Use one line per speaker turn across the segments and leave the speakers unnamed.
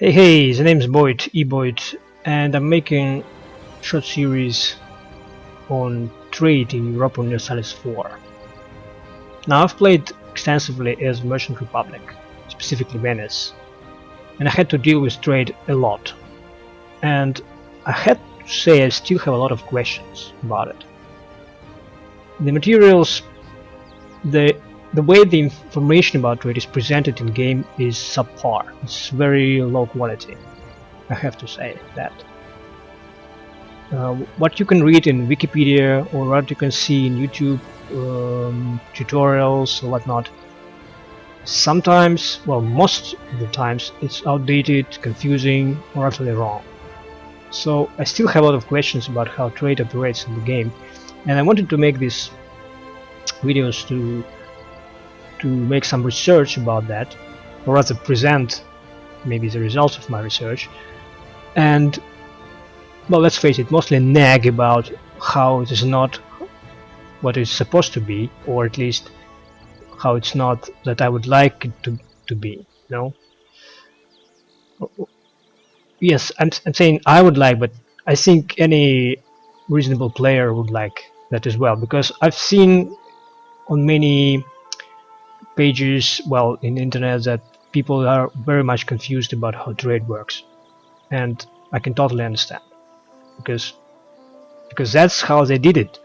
Hey, the name's Boyd, eBoyd, and I'm making short series on trade in Europa Universalis 4. Now I've played extensively as Merchant Republic, specifically Venice, and I had to deal with trade a lot. And I had to say I still have a lot of questions about it. The materials, the way the information about trade is presented in game is subpar. It's very low quality. I have to say that. What you can read in Wikipedia or what you can see in YouTube tutorials or whatnot, sometimes, well, most of the times, it's outdated, confusing, or actually wrong. So I still have a lot of questions about how trade operates in the game, and I wanted to make these videos to make some research about that, or rather present maybe the results of my research, and well, let's face it, mostly nag about how it is not what it's supposed to be, or at least how it's not that I would like it to be, you know? Yes, I'm saying I would like, but I think any reasonable player would like that as well, because I've seen on many pages, well, in the internet, that people are very much confused about how trade works, and I can totally understand, because that's how they did it,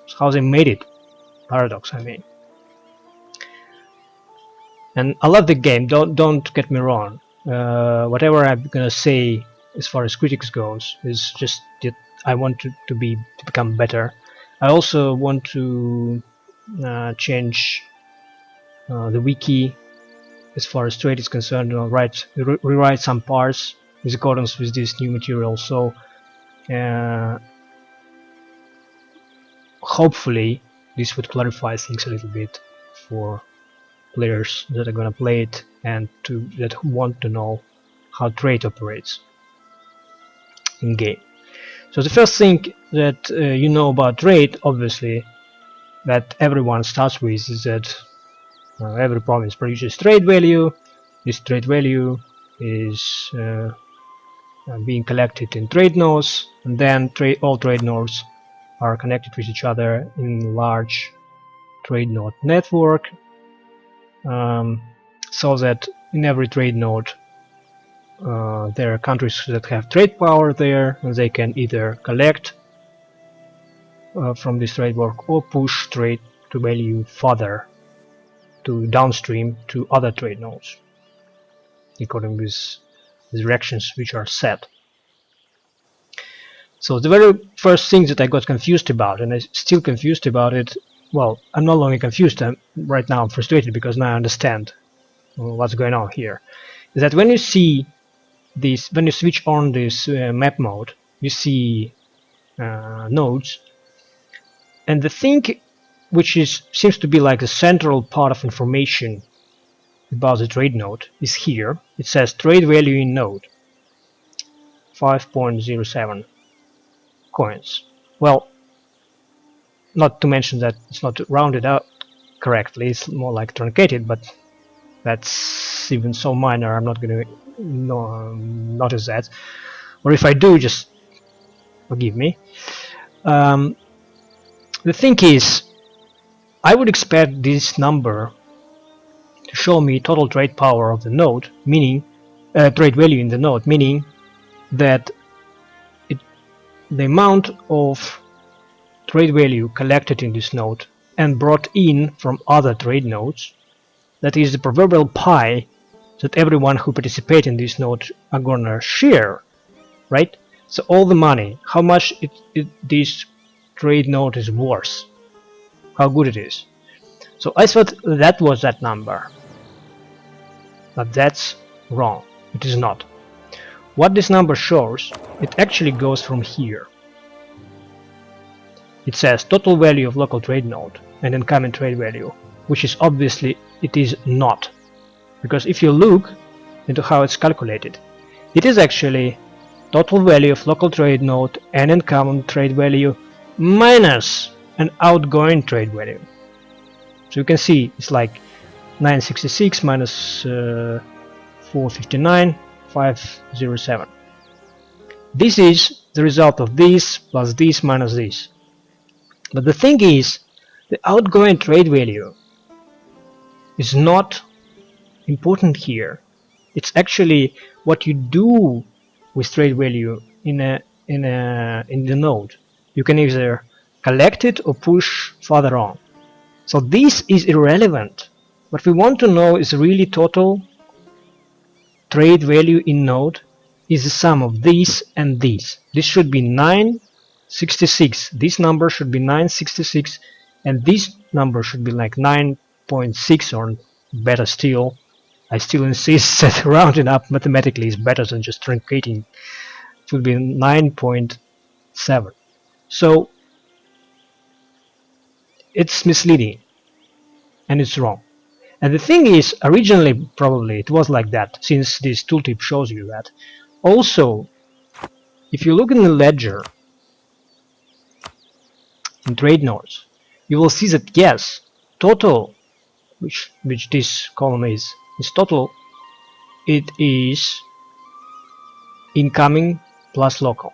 it's how they made it. Paradox, I mean. And I love the game, don't get me wrong. Whatever I'm gonna say as far as critics goes is just that I want to become better. I also want to change the wiki as far as trade is concerned, rewrite some parts in accordance with this new material. So hopefully this would clarify things a little bit for players that are gonna play it and that want to know how trade operates in game. So the first thing that you know about trade, obviously, that everyone starts with, is that every province produces trade value. This trade value is being collected in trade nodes, and then all trade nodes are connected with each other in large trade node network, so that in every trade node there are countries that have trade power there, and they can either collect from this trade work or push trade to value further to downstream to other trade nodes according with the directions which are set. So the very first thing that I got confused about, and I'm still confused about it, well, I'm no longer confused, right now I'm frustrated because now I understand what's going on here, is that when you see this, when you switch on this map mode, you see nodes, and the thing which seems to be like the central part of information about the trade node is here. It says trade value in node 5.07 coins. Well, not to mention that it's not rounded out correctly, it's more like truncated, but that's even so minor, I'm not going to notice that, or if I do, just forgive me. The thing is, I would expect this number to show me total trade power of the node, meaning trade value in the node, meaning that the amount of trade value collected in this node and brought in from other trade nodes, that is the proverbial pie that everyone who participates in this node are gonna share, right? So all the money, how much this trade node is worth, how good it is. So I thought that was that number, but that's wrong. It is not. What this number shows, it actually goes from here. It says total value of local trade node and incoming trade value, which is obviously it is not, because if you look into how it's calculated, it is actually total value of local trade node and incoming trade value minus an outgoing trade value. So you can see it's like 966 minus 459, 507. This is the result of this plus this minus this. But the thing is, the outgoing trade value is not important here. It's actually what you do with trade value in the node. You can either collect it or push further on. So this is irrelevant. What we want to know is really total trade value in node is the sum of this and this. This should be 966. This number should be 966, and this number should be like 9.6, or better still. I still insist that rounding up mathematically is better than just truncating. It would be 9.7. So it's misleading and it's wrong. And the thing is, originally probably it was like that, since this tooltip shows you that. Also, if you look in the ledger in trade nodes, you will see that yes, total, which this column is total, it is incoming plus local,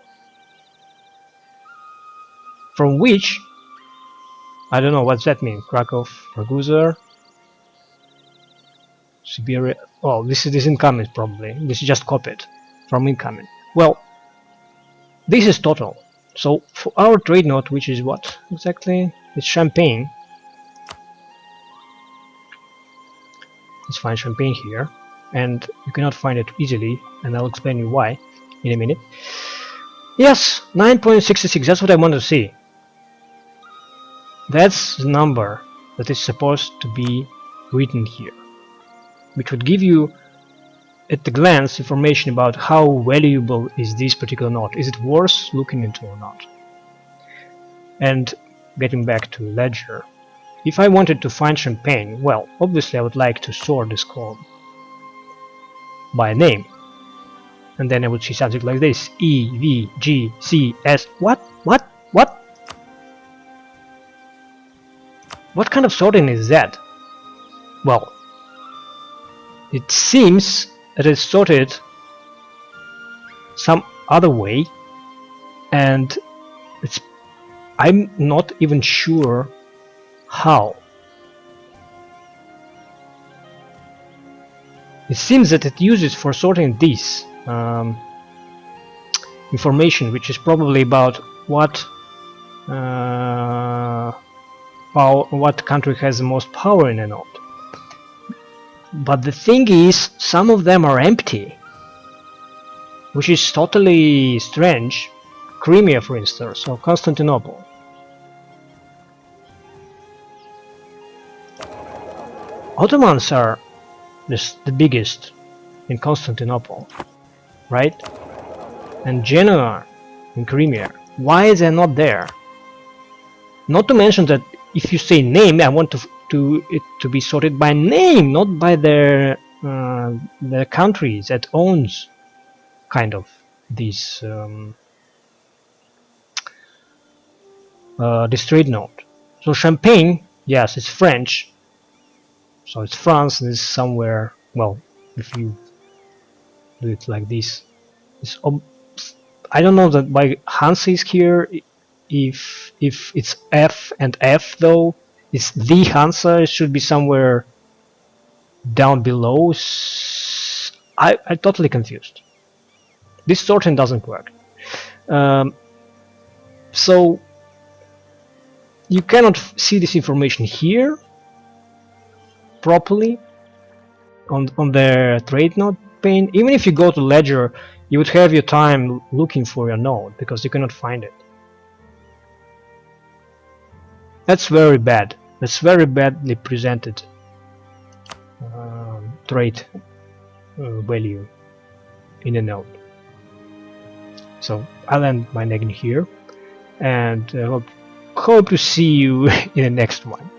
from which I don't know what's that mean. Krakow, Ragusa, Siberia. Oh, this is incoming probably. This is just copied from incoming. Well, this is total. So for our trade node, which is what exactly? It's Champagne. Let's find Champagne here, and you cannot find it easily, and I'll explain you why in a minute. Yes, 9.66. That's what I want to see. That's the number that is supposed to be written here, which would give you at a glance information about how valuable is this particular node. Is it worth looking into or not? And getting back to ledger, if I wanted to find Champagne, well, obviously I would like to sort this column by name, and then I would see something like this: E, V, G, C, S. What? What kind of sorting is that? Well, it seems that it's sorted some other way, and I'm not even sure how. It seems that it uses for sorting this information, which is probably about what country has the most power in a node. But the thing is, some of them are empty, which is totally strange. Crimea, for instance, or Constantinople. Ottomans are the biggest in Constantinople, right? And Genoa in Crimea. Why is they not there? Not to mention that if you say name, I want it to be sorted by name, not by their country that owns kind of this this trade node. So Champagne, yes, it's French, so it's France, and it's somewhere. Well, if you do it like this, it's I don't know that by Hansa is here. If it's F and F though, it's the Hansa. It should be somewhere down below. I'm totally confused. This sorting doesn't work. So you cannot see this information here properly on the trade node pane. Even if you go to ledger, you would have your time looking for your node because you cannot find it. That's very bad. That's very badly presented trade value in a node. So I'll end my negging here, and hope to see you in the next one.